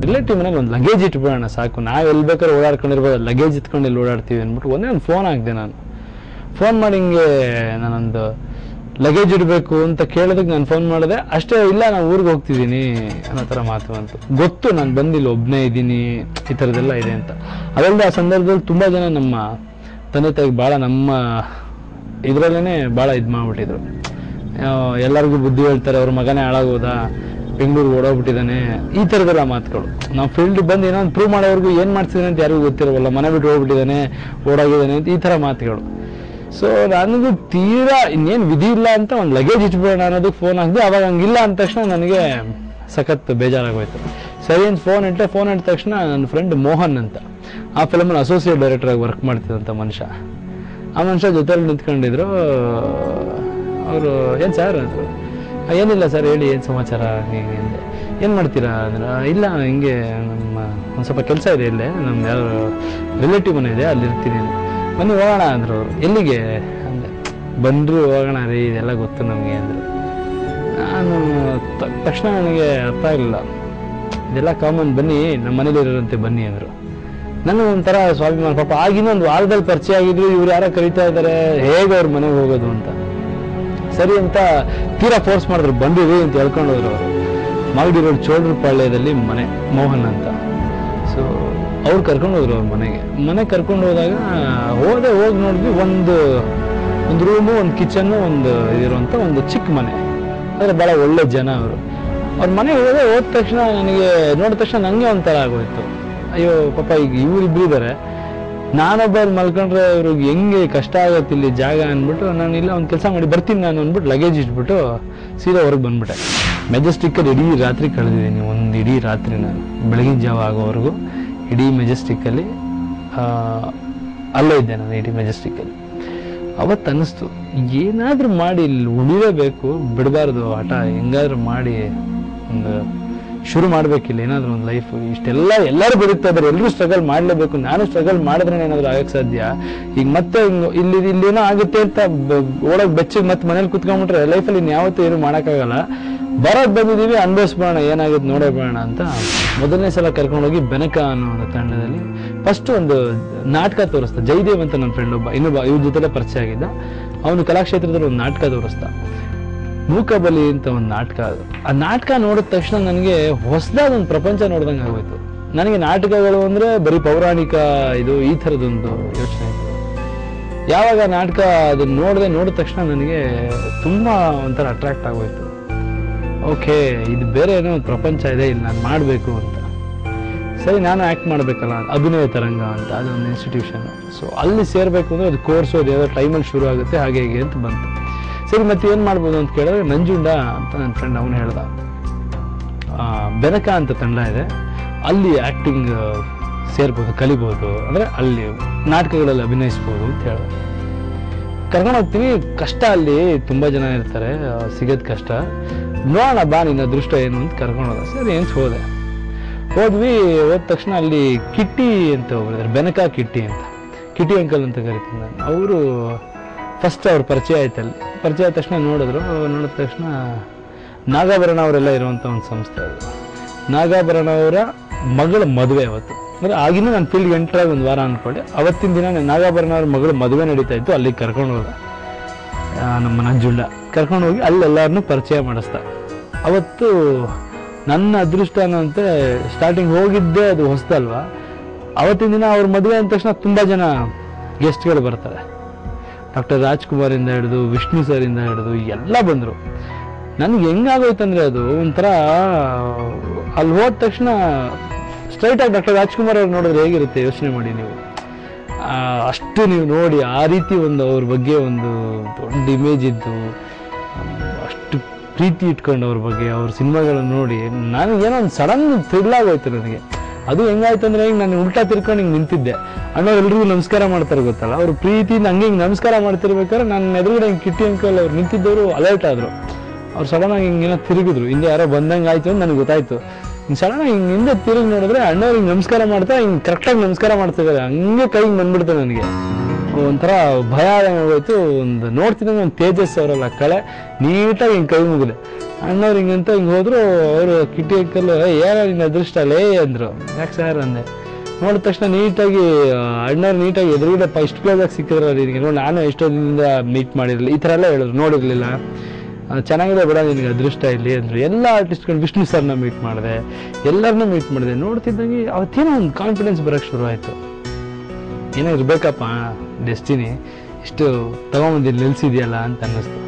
Relative ಮನೇಲಿ ಒಂದು luggage ಇಟ್ಬಿಡೋಣ ಸಾಕು, ನಾವು ಎಲ್ಲಿ ಬೇಕಾದ್ರೆ ಓಡಾಡ್ಕೊಂಡಿರ್ಬೋದು, ಲಗೇಜ್ ಇಟ್ಕೊಂಡು ಎಲ್ಲಿ ಓಡಾಡ್ತೀವಿ ಅಂದ್ಬಿಟ್ಟು ಒಂದೇ ಒಂದು ಫೋನ್ ಹಾಕಿದೆ ನಾನು. ಫೋನ್ ಮಾಡಿ ಹಿಂಗೆ ನಾನೊಂದು ಲಗೇಜ್ ಇಡಬೇಕು ಅಂತ ಕೇಳೋದಕ್ಕೆ ನಾನು ಫೋನ್ ಮಾಡಿದೆ ಅಷ್ಟೇ. ಇಲ್ಲ ನಾನು ಊರಿಗೆ ಹೋಗ್ತಿದ್ದೀನಿ ಅನ್ನೋ ಥರ ಮಾತು ಅಂತು. ಗೊತ್ತು ನಾನು ಬಂದಿಲ್ಲ, ಒಬ್ಬನೇ ಇದ್ದೀನಿ, ಈ ಥರದ್ದೆಲ್ಲ ಇದೆ ಅಂತ. ಅದಲ್ಲದೆ ಆ ಸಂದರ್ಭದಲ್ಲಿ ತುಂಬ ಜನ ನಮ್ಮ ತಂದೆ ತಾಯಿಗೆ ಭಾಳ ನಮ್ಮ ಇದರಲ್ಲೇ ಭಾಳ ಇದು ಮಾಡಿಬಿಟ್ಟಿದ್ರು. ಎಲ್ಲರಿಗೂ ಬುದ್ಧಿ ಹೇಳ್ತಾರೆ, ಅವ್ರ ಮಗನೇ ಹಾಳಾಗೋದ, ಬೆಂಗಳೂರಿಗೆ ಓಡೋಗ್ಬಿಟ್ಟಿದ್ದಾನೆ, ಈ ಥರದ್ದೆಲ್ಲ ಮಾತುಗಳು. ನಾವು ಫೀಲ್ಡ್ ಬಂದು ಏನೋ ಒಂದು ಪ್ರೂವ್ ಮಾಡೋವರೆಗೂ ಏನು ಮಾಡ್ತಿದ್ದಾನೆ ಅಂತ ಯಾರಿಗೂ ಗೊತ್ತಿರೋಲ್ಲ, ಮನೆ ಬಿಟ್ಟು ಹೋಗ್ಬಿಟ್ಟಿದ್ದಾನೆ, ಓಡೋಗಿದ್ದಾನೆ ಅಂತ ಈ ಥರ ಮಾತುಗಳು. ಸೊ ನನಗೂ ತೀರಾ ಇನ್ನೇನು ವಿಧಿ ಇಲ್ಲ ಅಂತ ಒಂದು ಲಗೇಜ್ ಇಟ್ಬಿಡೋಣ ಅನ್ನೋದಕ್ಕೆ ಫೋನ್ ಹಾಕಿದೆ. ಅವಾಗ ಹಂಗಿಲ್ಲ ಅಂದ ತಕ್ಷಣ ನನಗೆ ಸಖತ್ ಬೇಜಾರಾಗೋಯ್ತು. ಸರಿ ಅಂತ ಫೋನ್ ಇಟ್ಟೆ. ಫೋನ್ ಇಟ್ಟ ತಕ್ಷಣ ನನ್ನ ಫ್ರೆಂಡ್ ಮೋಹನ್ ಅಂತ, ಆ ಫಿಲಮಲ್ಲಿ ಅಸೋಸಿಯೇಟ್ ಡೈರೆಕ್ಟರಾಗಿ ವರ್ಕ್ ಮಾಡ್ತಿದ್ದಂಥ ಮನುಷ್ಯ, ಆ ಮನುಷ್ಯ ಜೊತೆಲಿ ನಿಂತ್ಕೊಂಡಿದ್ರು. ಅವರು ಏನು ಸರ್ ಅಂದರು. ಏನಿಲ್ಲ ಸರ್ ಹೇಳಿ ಏನು ಸಮಾಚಾರ ಹೀಗೆ ಅಂದೆ. ಏನು ಮಾಡ್ತೀರಾ ಅಂದ್ರೆ, ಇಲ್ಲ ಹಿಂಗೆ ನಮ್ಮ ಒಂದು ಸ್ವಲ್ಪ ಕೆಲಸ ಇದೆ, ಇಲ್ಲೇ ನಮ್ಮ ಯಾರು ರಿಲೇಟಿವ್ ಮನೆ ಇದೆ, ಅಲ್ಲಿ ಇರ್ತೀನಿ, ಬನ್ನಿ ಹೋಗೋಣ ಅಂದರು ಅವರು. ಎಲ್ಲಿಗೆ ಅಂದೆ. ಬಂದರು ಹೋಗೋಣ ರೀ, ಇದೆಲ್ಲ ಗೊತ್ತು ನಮಗೆ ಅಂದರು. ನಾನು ತಕ್ಷಣ ನನಗೆ ಅರ್ಥ ಆಗಲಿಲ್ಲ. ಇದೆಲ್ಲ ಕಾಮನ್, ಬನ್ನಿ ನಮ್ಮ ಮನೇಲಿ ಇರೋರಂತೆ ಬನ್ನಿ ಅಂದರು. ನನಗೆ ಒಂಥರ ಸ್ವಾಭಿಮಾನ, ಪಾಪ ಆಗಿನ ಒಂದು ವಾರದಲ್ಲಿ ಪರಿಚಯ ಆಗಿದ್ರು, ಇವ್ರು ಯಾರೋ ಕರೀತಾ ಇದ್ದಾರೆ, ಹೇಗೆ ಅವ್ರ ಮನೆಗೆ ಹೋಗೋದು ಅಂತ. ಸರಿ ಅಂತ ತೀರಾ ಫೋರ್ಸ್ ಮಾಡಿದ್ರು, ಬಂದಿರಿ ಅಂತ ಹೇಳ್ಕೊಂಡು ಹೋದ್ರು ಅವರು. ಮಾಗಡಿ ರೋಡ್ ಚೋಳರ ಪಾಳ್ಯದಲ್ಲಿ ಮನೆ, ಮೋಹನ್ ಅಂತ. ಸೊ ಅವ್ರು ಕರ್ಕೊಂಡು ಹೋದ್ರು ಅವ್ರ ಮನೆಗೆ ಕರ್ಕೊಂಡು ಹೋದಾಗ ಹೋಗಿ ನೋಡಿದ್ವಿ, ಒಂದು ರೂಮು, ಒಂದು ಕಿಚನ್ನು, ಒಂದು ಇರುವಂಥ ಒಂದು ಚಿಕ್ಕ ಮನೆ. ಆದರೆ ಭಾಳ ಒಳ್ಳೆ ಜನ ಅವರು. ಅವ್ರ ಮನೆಗೆ ಹೋದ ತಕ್ಷಣ ನನಗೆ ನೋಡಿದ ತಕ್ಷಣ ನನಗೆ ಒಂಥರ ಆಗೋಯ್ತು. ಅಯ್ಯೋ ಪಾಪ, ಈಗ ಇವರಿಬ್ರು ಇದ್ದಾರೆ, ನಾನೊಬ್ಬ ಮಲ್ಕೊಂಡ್ರೆ ಇವ್ರಿಗೆ ಹೆಂಗೆ ಕಷ್ಟ ಆಗುತ್ತೆ ಇಲ್ಲಿ ಜಾಗ ಅಂದ್ಬಿಟ್ಟು ನಾನು ಇಲ್ಲ ಒಂದು ಕೆಲಸ ಮಾಡಿ ಬರ್ತೀನಿ ನಾನು ಅಂದ್ಬಿಟ್ಟು ಲಗೇಜ್ ಇಟ್ಬಿಟ್ಟು ಸೀದಾ ಹೊರಗೆ ಬಂದ್ಬಿಟ್ಟೆ. ಮೆಜೆಸ್ಟಿಕ್ಕಲ್ಲಿ ಇಡೀ ರಾತ್ರಿ ಕಳೆದಿದ್ದೀನಿ, ಒಂದು ಇಡೀ ರಾತ್ರಿ ನಾನು ಬೆಳಗಿನ ಜಾವ ಆಗೋವರೆಗೂ ಇಡೀ ಮೆಜೆಸ್ಟಿಕ್ಕಲ್ಲಿ ಅಲ್ಲೇ ಇದ್ದೆ ನಾನು, ಇಡೀ ಮೆಜೆಸ್ಟಿಕ್ಕಲ್ಲಿ. ಅವತ್ತು ಅನ್ನಿಸ್ತು, ಏನಾದರೂ ಮಾಡಿ ಇಲ್ಲಿ ಉಳಿಲೇಬೇಕು, ಬಿಡಬಾರ್ದು ಆಟ, ಹೆಂಗಾದ್ರೂ ಮಾಡಿ ಒಂದು ಶುರು ಮಾಡ್ಬೇಕಿಲ್ಲ ಏನಾದರೂ ಒಂದು ಲೈಫ್. ಇಷ್ಟೆಲ್ಲ ಎಲ್ಲರೂ ಬದುಕ್ತಾ ಇದ್ದಾರೆ, ಎಲ್ಲರೂ ಸ್ಟ್ರಗಲ್ ಮಾಡಲೇಬೇಕು, ನಾನು ಸ್ಟ್ರಗಲ್ ಮಾಡಿದ್ರೆ ಏನಾದರೂ ಆಗಕ್ಕೆ ಸಾಧ್ಯ. ಈಗ ಮತ್ತೆ ಇಲ್ಲೇನೋ ಆಗುತ್ತೆ ಅಂತ ಓಡೋಗಿ ಬೆಚ್ಚಿಗೆ ಮತ್ತೆ ಮನೇಲಿ ಕುತ್ಕೊಂಡ್ಬಿಟ್ರೆ ಲೈಫಲ್ಲಿ ಇನ್ನು ಯಾವತ್ತೂ ಏನು ಮಾಡೋಕ್ಕಾಗಲ್ಲ. ಬರೋದು ಬಂದಿದ್ದೀವಿ, ಅನುಭವಿಸ್ಬೋಣ, ಏನಾಗುತ್ತೆ ನೋಡೋಣ ಅಂತ ಮೊದಲನೇ ಸಲ ಕರ್ಕೊಂಡೋಗಿ ಬೆನಕ ಅನ್ನೋ ಒಂದು ತಂಡದಲ್ಲಿ ಫಸ್ಟ್ ಒಂದು ನಾಟಕ ತೋರಿಸ್ತಾ. ಜಯದೇವ್ ಅಂತ ನನ್ನ ಫ್ರೆಂಡ್ ಒಬ್ಬ, ಇನ್ನೊಬ್ಬ ಇವ್ರ ಜೊತೆಲೆ ಪರಿಚಯ ಆಗಿದ್ದ, ಅವನು ಕಲಾಕ್ಷೇತ್ರದಲ್ಲಿ ಒಂದು ನಾಟಕ ತೋರಿಸ್ತಾ, ಮೂಕಬಲಿ ಅಂತ ಒಂದು ನಾಟಕ. ಅದು ಆ ನಾಟಕ ನೋಡಿದ ತಕ್ಷಣ ನನಗೆ ಹೊಸದಾದ ಒಂದು ಪ್ರಪಂಚ ನೋಡ್ದಂಗೆ ಆಗೋಯ್ತು. ನನಗೆ ನಾಟಕಗಳು ಅಂದರೆ ಬರೀ ಪೌರಾಣಿಕ ಇದು ಈ ಥರದೊಂದು ಯೋಚನೆ ಇತ್ತು. ಯಾವಾಗ ನಾಟಕ ಅದನ್ನು ನೋಡಿದ ತಕ್ಷಣ ನನಗೆ ತುಂಬ ಒಂಥರ ಅಟ್ರಾಕ್ಟ್ ಆಗೋಯ್ತು. ಓಕೆ, ಇದು ಬೇರೆ ಏನೋ ಒಂದು ಪ್ರಪಂಚ ಇದೆ, ಇಲ್ಲಿ ನಾನು ಮಾಡಬೇಕು ಅಂತ. ಸರಿ, ನಾನು ಆ್ಯಕ್ಟ್ ಮಾಡಬೇಕಲ್ಲ, ಅಭಿನಯ ತರಂಗ ಅಂತ ಅದೊಂದು ಇನ್ಸ್ಟಿಟ್ಯೂಷನ್. ಸೊ ಅಲ್ಲಿ ಸೇರಬೇಕು ಅಂದರೆ ಅದು ಕೋರ್ಸು ಅದು ಯಾವುದೋ ಟೈಮಲ್ಲಿ ಶುರು ಆಗುತ್ತೆ, ಹಾಗೆ ಹೀಗೆ ಅಂತ ಬಂತು. ಸರಿ, ಮತ್ತೆ ಏನು ಮಾಡ್ಬೋದು ಅಂತ ಕೇಳಿದ್ರೆ ನಂಜುಂಡ ಅಂತ ನನ್ನ ಫ್ರೆಂಡ್ ಅವನು ಹೇಳ್ದ, ಬೆನಕ ಅಂತ ತಂಡ ಇದೆ, ಅಲ್ಲಿ ಆ್ಯಕ್ಟಿಂಗ್ ಸೇರ್ಬೋದು, ಕಲಿಬೋದು, ಅಂದರೆ ಅಲ್ಲಿ ನಾಟಕಗಳಲ್ಲಿ ಅಭಿನಯಿಸ್ಬೋದು ಅಂತ ಹೇಳ್ದ. ಕರ್ಕೊಂಡು ಹೋಗ್ತೀನಿ, ಕಷ್ಟ ಅಲ್ಲಿ ತುಂಬ ಜನ ಇರ್ತಾರೆ, ಸಿಗೋದು ಕಷ್ಟ, ನೋಡೋಣ ಬಾ ನಿನ್ನ ಅದೃಷ್ಟ ಏನು ಅಂತ ಕರ್ಕೊಂಡು ಹೋದ. ಸರಿ ಅಂತ ಹೋದ್ವಿ. ಹೋದ ತಕ್ಷಣ ಅಲ್ಲಿ ಕಿಟ್ಟಿ ಅಂತ ಒಬ್ಬರಿದ್ದಾರೆ, ಬೆನಕ ಕಿಟ್ಟಿ ಅಂತ, ಕಿಟ್ಟಿ ಅಂಕಲ್ ಅಂತ ಕರಿತೀನಿ ನಾನು. ಅವರು ಫಸ್ಟ್ ಅವ್ರ ಪರಿಚಯ ಆಯ್ತಲ್ಲಿ. ಪರಿಚಯ ಆದ ತಕ್ಷಣ ನೋಡಿದ ತಕ್ಷಣ ನಾಗಾಭರಣ ಅವರೆಲ್ಲ ಇರುವಂಥ ಒಂದು ಸಂಸ್ಥೆ ಅದು. ನಾಗಾಭರಣ ಅವರ ಮಗಳ ಮದುವೆ ಅವತ್ತು, ಅಂದರೆ ಆಗಿನ ನಾನು ಫೀಲ್ಡ್ಗೆ ಎಂಟ್ರಾಗಿ ಒಂದು ವಾರ ಅಂದ್ಕೊಂಡೆ. ಅವತ್ತಿನ ದಿನ ನಾಗಾಭರಣ ಅವ್ರ ಮಗಳ ಮದುವೆ ನಡೀತಾ ಇತ್ತು, ಅಲ್ಲಿಗೆ ಕರ್ಕೊಂಡು ಹೋದ ನಮ್ಮ ನಂಜುಂಡ. ಕರ್ಕೊಂಡು ಹೋಗಿ ಅಲ್ಲೆಲ್ಲರನ್ನೂ ಪರಿಚಯ ಮಾಡಿಸ್ದ. ಅವತ್ತು ನನ್ನ ಅದೃಷ್ಟನೂ ಅಂತೆ ಸ್ಟಾರ್ಟಿಂಗ್ ಹೋಗಿದ್ದೆ, ಅದು ಹೊಸದಲ್ವಾ. ಅವತ್ತಿನ ದಿನ ಅವ್ರ ಮದುವೆ ಅಂದ ತಕ್ಷಣ ತುಂಬ ಜನ ಗೆಸ್ಟ್ಗಳು ಬರ್ತಾರೆ. ಡಾಕ್ಟರ್ ರಾಜ್ಕುಮಾರಿಂದ ಹಿಡಿದು ವಿಷ್ಣು ಸರಿಂದ ಹಿಡಿದು ಎಲ್ಲ ಬಂದರು. ನನಗೆ ಹೆಂಗಾಗೋಯ್ತಂದರೆ ಅದು ಒಂಥರ ಅಲ್ಲಿ ಹೋದ ತಕ್ಷಣ ಸ್ಟ್ರೈಟಾಗಿ ಡಾಕ್ಟರ್ ರಾಜ್ಕುಮಾರ್ ಅವ್ರು ನೋಡಿದ್ರೆ ಹೇಗಿರುತ್ತೆ ಯೋಚನೆ ಮಾಡಿ ನೀವು. ಅಷ್ಟು ನೀವು ನೋಡಿ ಆ ರೀತಿ ಒಂದು ಅವ್ರ ಬಗ್ಗೆ ಒಂದು ದೊಡ್ಡ ಇಮೇಜ್ ಇದ್ದು, ಅಷ್ಟು ಪ್ರೀತಿ ಇಟ್ಕೊಂಡು ಅವ್ರ ಬಗ್ಗೆ ಅವ್ರ ಸಿನಿಮಾಗಳನ್ನು ನೋಡಿ ನನಗೇನೋ ಒಂದು ಸಡನ್ ಥ್ರಿಲ್ ಆಗೋಯ್ತು ನನಗೆ. ಅದು ಹೆಂಗಾಯ್ತು ಅಂದರೆ ಹಿಂಗೆ ನಾನು ಉಲ್ಟಾ ತಿರ್ಕೊಂಡು ಹಿಂಗೆ ನಿಂತಿದ್ದೆ. ಅಣ್ಣವ್ರು ಎಲ್ರಿಗೂ ನಮಸ್ಕಾರ ಮಾಡ್ತಾರೆ ಗೊತ್ತಲ್ಲ, ಅವ್ರು ಪ್ರೀತಿಯಿಂದ ಹಂಗೆ ಹಿಂಗೆ ನಮಸ್ಕಾರ ಮಾಡ್ತಿರ್ಬೇಕಾದ್ರೆ ನನ್ನ ಎದುರುಗಡೆ ಹಿಂಗೆ ಕಿಟ್ಟಿ ಅಂಕಲ್ ಅವ್ರು ನಿಂತಿದ್ದವರು ಅಲರ್ಟ್ ಆದರು. ಅವ್ರು ಸಡನ್ನಾಗಿ ಹಿಂಗೇನೋ ತಿರುಗಿದ್ರು, ಹಿಂದೆ ಯಾರೋ ಬಂದಂಗೆ ಆಯಿತು ಅಂತ ನನಗೆ ಗೊತ್ತಾಯ್ತು. ಹಿಂಗೆ ಸಡನ್ನಾಗಿ ಹಿಂಗೆ ಹಿಂದೆ ತಿರುಗಿ ನೋಡಿದ್ರೆ ಅಣ್ಣವ್ರು ಹಿಂಗೆ ನಮಸ್ಕಾರ ಮಾಡ್ತಾ ಹಿಂಗೆ ಕರೆಕ್ಟಾಗಿ ನಮಸ್ಕಾರ ಮಾಡ್ತಿದ್ದಾರೆ, ಹಂಗೆ ಕೈಗೆ ಬಂದ್ಬಿಡ್ತು ನನಗೆ. ಒಂಥರ ಭಯ ಆಗೋಯ್ತು. ಒಂದು ನೋಡ್ತಿದ್ದಂಗೆ ಒಂದು ತೇಜಸ್ ಅವರಲ್ಲ ಕಳೆ ನೀಟಾಗಿ ಹಿಂಗೆ ಕೈ ಮುಗಿದೆ. ಅಣ್ಣವ್ರು ಹಿಂಗಂತ ಹಿಂಗೆ ಹೋದ್ರು. ಅವರು ಕಿಟ್ಟಿ ಅಂಕಲ್ ಏನ ನಿನ್ನ ಅದೃಷ್ಟ ಲೇ ಅಂದ್ರು. ಯಾಕೆ ಸರ್ ಅಂದೆ. ನೋಡಿದ ತಕ್ಷಣ ನೀಟಾಗಿ ಅಣ್ಣವ್ರು ನೀಟಾಗಿ ಎದುರುಗಡೆ ಇಷ್ಟು ಕ್ಲೋಸಾಗಿ ಸಿಕ್ಕಿದ್ರಲ್ಲ ನಿನಗೆ, ನೋಡಿ ನಾನು ಎಷ್ಟೋ ದಿನದಿಂದ ಮೀಟ್ ಮಾಡಿರಲಿಲ್ಲ, ಈ ಥರ ಎಲ್ಲ ಹೇಳಿದ್ರು, ನೋಡಿರಲಿಲ್ಲ, ಚೆನ್ನಾಗಿದೆ ಬಿಡ ನಿನಗೆ ಅದೃಷ್ಟ ಇಲ್ಲಿ ಅಂದರು. ಎಲ್ಲ ಆರ್ಟಿಸ್ಟ್ಗಳು, ವಿಷ್ಣು ಸರ್ನ ಮೀಟ್ ಮಾಡಿದೆ, ಎಲ್ಲರನ್ನೂ ಮೀಟ್ ಮಾಡಿದೆ. ನೋಡ್ತಿದ್ದಂಗೆ ಅವತ್ತೇನೋ ಒಂದು ಕಾನ್ಫಿಡೆನ್ಸ್ ಬರೋಕ್ಕೆ ಶುರು ಆಯಿತು. ಏನೋ ಇರಬೇಕಪ್ಪ ಡೆಸ್ಟಿನಿ, ಇಷ್ಟು ತಗೊಂಬಂದು ನಿಲ್ಸಿದೆಯಲ್ಲ ಅಂತ ಅನ್ನಿಸ್ತು.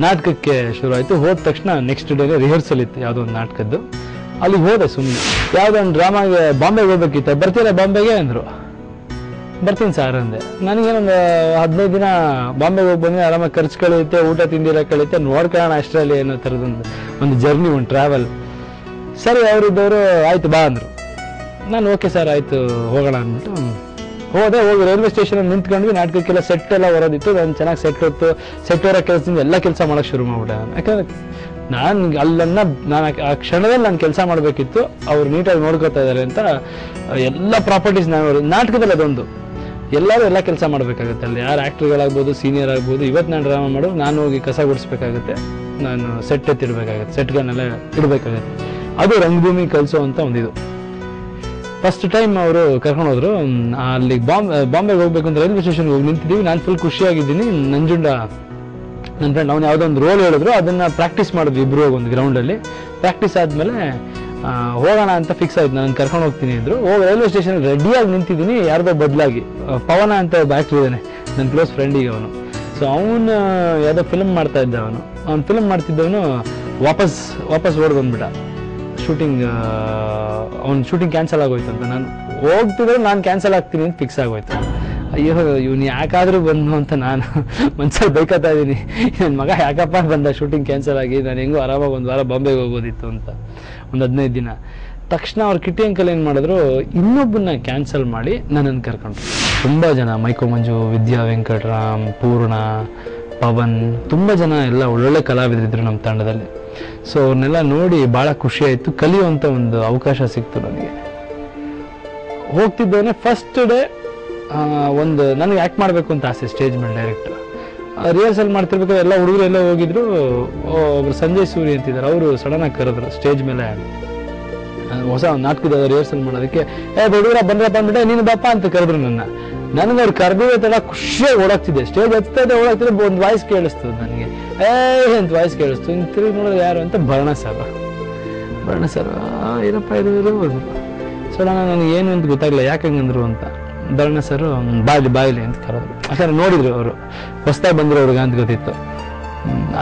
ನಾಟಕಕ್ಕೆ ಶುರು ಆಯಿತು. ಹೋದ ತಕ್ಷಣ ನೆಕ್ಸ್ಟ್ ಡೇನೇ ರಿಹರ್ಸಲ್ ಇತ್ತು ಯಾವುದೋ ಒಂದು ನಾಟಕದ್ದು. ಅಲ್ಲಿಗೆ ಹೋದೆ ಸುಮ್ಮನೆ. ಯಾವುದೋ ಒಂದು ಡ್ರಾಮಾಗೆ ಬಾಂಬೆಗೆ ಹೋಗ್ಬೇಕಿತ್ತು. ಬರ್ತೀರಾ ಬಾಂಬೆಗೆ ಅಂದರು. ಬರ್ತೀನಿ ಸರ್ ಅಂದೆ. ನನಗೇನೊಂದು 15 ದಿನ ಬಾಂಬೆಗೆ ಹೋಗಿ ಬಂದರೆ ಆರಾಮಾಗಿ ಖರ್ಚು ಕಳೆಯುತ್ತೆ, ಊಟ ತಿಂಡಿರ ಕಳೆಯುತ್ತೆ, ನೋಡ್ಕೊಳ್ಳೋಣ ಅಷ್ಟರಲ್ಲಿ ಏನೋ ಥರದೊಂದು ಜರ್ನಿ, ಒಂದು ಟ್ರಾವೆಲ್. ಸರಿ ಅವರಿದ್ದವರು ಆಯಿತು ಬಾ ಅಂದರು. ನಾನು ಓಕೆ ಸರ್ ಆಯಿತು ಹೋಗೋಣ ಅಂದ್ಬಿಟ್ಟು ಹೋದೆ. ಹೋಗಿ ರೈಲ್ವೆ ಸ್ಟೇಷನಲ್ಲಿ ನಿಂತ್ಕೊಂಡ್ವಿ. ನಾಟಕಕ್ಕೆಲ್ಲ ಸೆಟ್ ಎಲ್ಲ ಹೊರೋದಿತ್ತು. ನಾನು ಚೆನ್ನಾಗಿ ಸೆಟ್ ಹೊರೋ ಕೆಲಸದಿಂದ ಎಲ್ಲ ಕೆಲಸ ಮಾಡೋಕ್ಕೆ ಶುರು ಮಾಡ್ಬಿಟ್ಟೆ ನಾನು. ಯಾಕಂದರೆ ನಾನು ಆ ಕ್ಷಣದಲ್ಲಿ ನಾನು ಕೆಲಸ ಮಾಡಬೇಕಿತ್ತು. ಅವ್ರು ನೀಟಾಗಿ ನೋಡ್ಕೋತಾ ಇದ್ದಾರೆ ಅಂತ ಎಲ್ಲ ಪ್ರಾಪರ್ಟೀಸ್ ನಾಟಕದಲ್ಲಿ ಅದೊಂದು ಎಲ್ಲರೂ ಎಲ್ಲ ಕೆಲಸ ಮಾಡಬೇಕಾಗುತ್ತೆ. ಅಲ್ಲಿ ಯಾರು ಆ್ಯಕ್ಟ್ರುಗಳಾಗ್ಬೋದು, ಸೀನಿಯರ್ ಆಗ್ಬೋದು. ಇವತ್ತು ನಾನು ಡ್ರಾಮಾ ಮಾಡೋದು, ನಾನು ಹೋಗಿ ಕಸ ಗುಡಿಸ್ಬೇಕಾಗುತ್ತೆ, ನಾನು ಸೆಟ್ ಎತ್ತಿಡಬೇಕಾಗುತ್ತೆ, ಸೆಟ್ಗಳನ್ನೆಲ್ಲ ಇಡಬೇಕಾಗುತ್ತೆ. ಅದು ರಂಗಭೂಮಿ ಕಲಿಸೋ ಅಂತ ಒಂದಿದು. ಫಸ್ಟ್ ಟೈಮ್ ಅವರು ಕರ್ಕೊಂಡು ಹೋದ್ರು. ಅಲ್ಲಿ ಬಾಂಬೆಗೆ ಹೋಗ್ಬೇಕು ಅಂತ ರೈಲ್ವೆ ಸ್ಟೇಷನ್ಗೆ ಹೋಗಿ ನಿಂತಿದ್ದೀವಿ. ನಾನು ಫುಲ್ ಖುಷಿಯಾಗಿದ್ದೀನಿ. ನಂಜುಂಡ ನನ್ನ ಫ್ರೆಂಡ್ ಅವ್ನು ಯಾವುದೋ ಒಂದು ರೋಲ್ ಹೇಳಿದ್ರು, ಅದನ್ನು ಪ್ರಾಕ್ಟೀಸ್ ಮಾಡಿದ್ವಿ ಇಬ್ಬರು ಹೋಗಿ ಒಂದು ಗ್ರೌಂಡಲ್ಲಿ. ಪ್ರಾಕ್ಟೀಸ್ ಆದಮೇಲೆ ಹೋಗೋಣ ಅಂತ ಫಿಕ್ಸ್ ಆಯ್ತು. ನಾನು ಕರ್ಕೊಂಡು ಹೋಗ್ತೀನಿ ಅಂದರು. ಹೋಗಿ ರೈಲ್ವೆ ಸ್ಟೇಷನ್ ರೆಡಿಯಾಗಿ ನಿಂತಿದ್ದೀನಿ. ಯಾರ್ದೋ ಬದಲಾಗಿ ಪವನ ಅಂತ ಒಬ್ಬ ಆ್ಯಕ್ಟ್ರ್ ಇದ್ದಾನೆ, ನನ್ನ ಕ್ಲೋಸ್ ಫ್ರೆಂಡಿಗೆ ಅವನು. ಸೊ ಅವನು ಯಾವುದೋ ಫಿಲ್ಮ್ ಮಾಡ್ತಾ ಇದ್ದ. ಅವ್ನು ಫಿಲ್ಮ್ ಮಾಡ್ತಿದ್ದವನು ವಾಪಸ್ ಓಡಿ ಬಂದ್ಬಿಟ್ಟ. ಶೂಟಿಂಗ್ ಕ್ಯಾನ್ಸಲ್ ಆಗೋಯ್ತು ಅಂತ. ನಾನು ಹೋಗ್ತಿದ್ರೆ ನಾನು ಕ್ಯಾನ್ಸಲ್ ಆಗ್ತೀನಿ ಅಂತ ಫಿಕ್ಸ್ ಆಗೋಯ್ತು. ಅಯ್ಯೋ ಇವನು ಯಾಕಾದರೂ ಬಂದು ಅಂತ ನಾನು ಮನ್ಸಲ್ಲಿ ಬೈಕತ್ತಾ ಇದ್ದೀನಿ. ನನ್ನ ಮಗ ಯಾಕಪ್ಪ ಬಂದ ಶೂಟಿಂಗ್ ಕ್ಯಾನ್ಸಲ್ ಆಗಿ, ನಾನು ಹೆಂಗೋ ಆರಾಮಾಗಿ ಒಂದು ವಾರ ಬಾಂಬೆಗೆ ಹೋಗೋದಿತ್ತು ಅಂತ. ಒಂದು 15 ದಿನ ತಕ್ಷಣ ಅವ್ರು ಕಿಟ್ಟಿ ಅಂಕಲ್ ಏನು ಮಾಡಿದ್ರು, ಇನ್ನೊಬ್ಬನ್ನ ಕ್ಯಾನ್ಸಲ್ ಮಾಡಿ ನನ್ನನ್ನು ಕರ್ಕೊಂಡ್ರು. ತುಂಬ ಜನ, ಮೈಕೋ ಮಂಜು, ವಿದ್ಯಾ ವೆಂಕಟರಾಮ್, ಪೂರ್ಣ, ಪವನ್, ತುಂಬ ಜನ ಎಲ್ಲ ಒಳ್ಳೊಳ್ಳೆ ಕಲಾವಿದರಿದ್ರು ನಮ್ಮ ತಂಡದಲ್ಲಿ. ಸೊ ಅವ್ರನ್ನೆಲ್ಲ ನೋಡಿ ಭಾಳ ಖುಷಿ ಆಯಿತು. ಕಲಿಯುವಂಥ ಒಂದು ಅವಕಾಶ ಸಿಕ್ತು ನನಗೆ. ಹೋಗ್ತಿದ್ದೇನೆ ಫಸ್ಟ್ ಡೇ ಒಂದು ನನಗೆ ಆ್ಯಕ್ಟ್ ಮಾಡಬೇಕು ಅಂತ ಆಸೆ ಸ್ಟೇಜ್ ಮೇಲೆ. ಡೈರೆಕ್ಟ್ ರಿಹರ್ಸಲ್ ಮಾಡ್ತಿರ್ಬೇಕಾದ್ರೆ ಎಲ್ಲ ಹುಡುಗರು ಎಲ್ಲ ಹೋಗಿದ್ರು. ಒಬ್ರು ಸಂಜಯ್ ಸೂರಿ ಅಂತಿದ್ದಾರೆ, ಅವರು ಸಡನ್ನಾಗಿ ಕರೆದ್ರು ಸ್ಟೇಜ್ ಮೇಲೆ ಹೊಸ ನಾಟಕದ ರಿಹರ್ಸಲ್ ಮಾಡೋದಕ್ಕೆ. ಹುಡುಗರ ಬಂದ್ಬಿಟ್ಟೆ, ನೀನು ಬಾಪ ಅಂತ ಕರೆದ್ರು ನನಗೆ. ಅವ್ರು ಕರೆದಿರೋ ಥರ ಖುಷಿಯಾಗಿ ಓಡಾಗ್ತಿದ್ದೆ. ಸ್ಟೇಜ್ ಹತ್ತಿದೆ ಓಡಾಗ್ತಿದ್ದೆ. ಒಂದು ವಾಯ್ಸ್ ಕೇಳಿಸ್ತದೆ ನನಗೆ, ಅಂತ ವಾಯ್ಸ್ ಕೇಳಿಸ್ತು. ಹಿಂಗೆ ತಿರುಗಿ ನೋಡೋದು ಯಾರು ಅಂತ ಭರಣ ಸರ್ ಏನಪ್ಪ ಇದು. ಸಡನ್ ನನಗೆ ಏನು ಅಂತ ಗೊತ್ತಾಗಲಿಲ್ಲ, ಯಾಕೆ ಹಂಗಂದ್ರು ಅಂತ. ಭರಣ ಸರ್ ಬಾಯ್ಲಿ ಅಂತ ಕರೆದ್ರು. ಯಾಕಂದ್ರೆ ನೋಡಿದ್ರು ಅವರು ಹೊಸದಾಗಿ ಬಂದರು ಅವ್ರಿಗೆ ಅಂತ ಗೊತ್ತಿತ್ತು.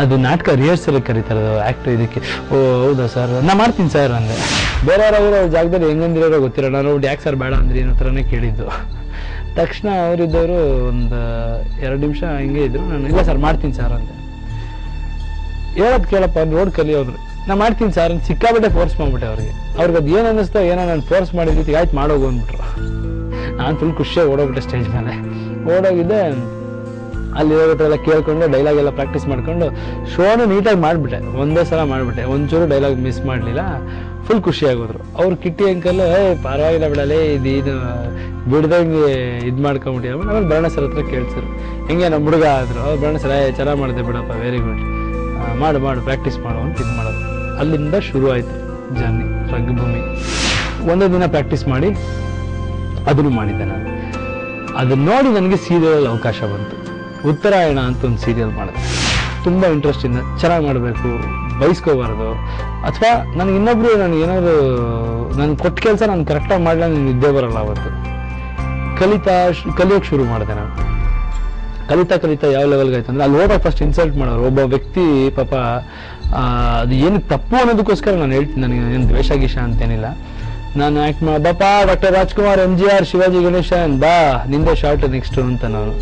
ಅದು ನಾಟಕ ರಿಹರ್ಸಲ್ ಕರೀತಾರೆ ಆ್ಯಕ್ಟ್ ಇದಕ್ಕೆ. ಓ ಹೌದಾ ಸರ್, ನಾ ಮಾಡ್ತೀನಿ ಸರ್ ಅಂದೆ. ಬೇರೆಯವ್ರ ಜಾಗದಲ್ಲಿ ಹೆಂಗಂದಿರೋ ಗೊತ್ತಿರೋ. ನಾನು ಯಾಕೆ ಸರ್ ಬೇಡ ಅಂದ್ರೆ ಏನೋ ಥರನೇ ಕೇಳಿದ್ದು. ತಕ್ಷಣ ಅವರಿದ್ದವರು ಒಂದು 2 ನಿಮಿಷ ಹಿಂಗೆ ಇದ್ರು. ನಾನು ಇಲ್ಲ ಸರ್ ಮಾಡ್ತೀನಿ ಸರ್ ಅಂದೆ. ಹೇಳೋದು ಕೇಳಪ್ಪ ನೋಡಿ ಕಲಿಯೋದ್ರು. ನಾ ಮಾಡ್ತೀನಿ ಸರ್ ಅಂತ ಸಿಕ್ಕಾಬಿಟ್ಟೆ ಫೋರ್ಸ್ ಮಾಡ್ಬಿಟ್ಟೆ ಅವ್ರಿಗೆ ಅದು ಏನು ಅನ್ನಿಸ್ತೋ ಏನೋ ನಾನು ಫೋರ್ಸ್ ಮಾಡಿದ್ವಿ. ಆಯ್ತು ಮಾಡೋಗು ಅಂದ್ಬಿಟ್ರು. ನಾನು ಫುಲ್ ಖುಷಿಯಾಗಿ ಓಡೋಗ್ಬಿಟ್ಟೆ ಸ್ಟೇಜ್ ಮೇಲೆ. ಓಡೋಗಿದ್ದೆ. ಅಲ್ಲಿ ಹೋಗೋದ್ರೆಲ್ಲ ಕೇಳ್ಕೊಂಡು ಡೈಲಾಗ್ ಎಲ್ಲ ಪ್ರಾಕ್ಟೀಸ್ ಮಾಡ್ಕೊಂಡು ಶೋನು ನೀಟಾಗಿ ಮಾಡಿಬಿಟ್ಟೆ. ಒಂದೇ ಸಲ ಮಾಡಿಬಿಟ್ಟೆ. ಒಂಚೂರು ಡೈಲಾಗ್ ಮಿಸ್ ಮಾಡಲಿಲ್ಲ. ಫುಲ್ ಖುಷಿಯಾಗೋದ್ರು. ಅವ್ರು ಕಿಟ್ಟಿ ಅಂಕಲ್ ಪರವಾಗಿಲ್ಲ ಬಿಡಲೇ ಇದು ಬಿಡ್ದಂಗೆ ಇದು ಮಾಡ್ಕೊಂಬಿಟ್ಟು. ಆಮೇಲೆ ಭರಣ ಸರ್ ಹತ್ರ ಕೇಳ್ಸಿದ್ರು, ಹೆಂಗೆ ನಮ್ಮ ಹುಡುಗ ಆದರು. ಭರಣ ಸರ್ ಚೆನ್ನಾಗಿ ಮಾಡಿದೆ ಬಿಡಪ್ಪ, ವೆರಿ ಗುಡ್, ಮಾಡು ಪ್ರಾಕ್ಟೀಸ್ ಮಾಡು ಅಂತ ಇದು ಮಾಡೋದು. ಅಲ್ಲಿಂದ ಶುರು ಆಯಿತು ಜರ್ನಿ ರಂಗಭೂಮಿ. ಒಂದೇ ದಿನ ಪ್ರಾಕ್ಟೀಸ್ ಮಾಡಿ ಅದನ್ನು ಮಾಡಿದ್ದೆ ನಾನು. ಅದನ್ನ ನೋಡಿ ನನಗೆ ಸೀರಿಯಲ್ ಅವಕಾಶ ಬಂತು. ಉತ್ತರಾಯಣ ಅಂತ ಒಂದು ಸೀರಿಯಲ್ ಮಾಡಿದೆ. ತುಂಬ ಇಂಟ್ರೆಸ್ಟಿಂದ ಚೆನ್ನಾಗಿ ಮಾಡಬೇಕು, ಬಯಸ್ಕೋಬಾರ್ದು. ಅಥವಾ ನನಗೆ ಇನ್ನೊಬ್ರು ಏನಾದರೂ ನಾನು ಕೊಟ್ಟ ಕೆಲಸ ನಾನು ಕರೆಕ್ಟಾಗಿ ಮಾಡಲ, ನನಗೆ ನಿದ್ದೆ ಬರಲ್ಲ. ಅವತ್ತು ಕಲಿಯೋಕ್ಕೆ ಶುರು ಮಾಡಿದೆ ನಾನು. ಕಲಿತಾ ಯಾವ ಲೆವೆಲ್ಗೆ ಆಯ್ತು ಅಂದರೆ, ಅಲ್ಲಿ ಹೋದಾಗ ಫಸ್ಟ್ ಇನ್ಸಲ್ಟ್ ಮಾಡೋರು. ಒಬ್ಬ ವ್ಯಕ್ತಿ ಪಾಪ ಅದು ಏನು ತಪ್ಪು ಅನ್ನೋದಕ್ಕೋಸ್ಕರ ನಾನು ಹೇಳ್ತೀನಿ. ನನಗೆ ಏನು ದ್ವೇಷ ಗೀಷ ಅಂತೇನಿಲ್ಲ. ನಾನು ಆ್ಯಕ್ಟ್ ಬಾಪಾ ಡಾಕ್ಟರ್ ರಾಜ್ಕುಮಾರ್, MGR, ಶಿವಾಜಿ ಗಣೇಶನ್, ಬಾ ನಿಂದೆ ಶಾರ್ಟ್ ನೆಕ್ಸ್ಟ್ ಅಂತ. ನಾನು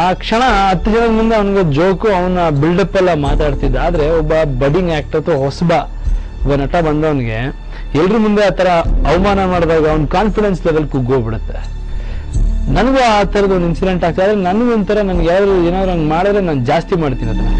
ಆ ಕ್ಷಣ 10 ಜನದ ಮುಂದೆ ಅವನಿಗೆ ಜೋಕು, ಅವನ ಬಿಲ್ಡಪ್ ಎಲ್ಲ ಮಾತಾಡ್ತಿದ್ದ. ಆದರೆ ಒಬ್ಬ ಬಡ್ಡಿಂಗ್ ಆ್ಯಕ್ಟರ್ ಅಥವಾ ಒಬ್ಬ ನಟ ಬಂದವನಿಗೆ ಎಲ್ರ ಮುಂದೆ ಆ ಥರ ಅವಮಾನ ಮಾಡಿದಾಗ ಅವ್ನ ಕಾನ್ಫಿಡೆನ್ಸ್ ಲೆವೆಲ್ ಕುಗ್ಗೋಗ್ಬಿಡುತ್ತೆ. ನನಗೂ ಆ ಥರದ್ದು ಒಂದು ಇನ್ಸಿಡೆಂಟ್ ಆಗ್ತದೆ. ಆದರೆ ನನಗೊಂಥರ ನನಗೆ ಏನಾದ್ರು ಹಂಗೆ ಮಾಡಿದ್ರೆ ನಾನು ಜಾಸ್ತಿ ಮಾಡ್ತೀನಿ ಅದನ್ನು.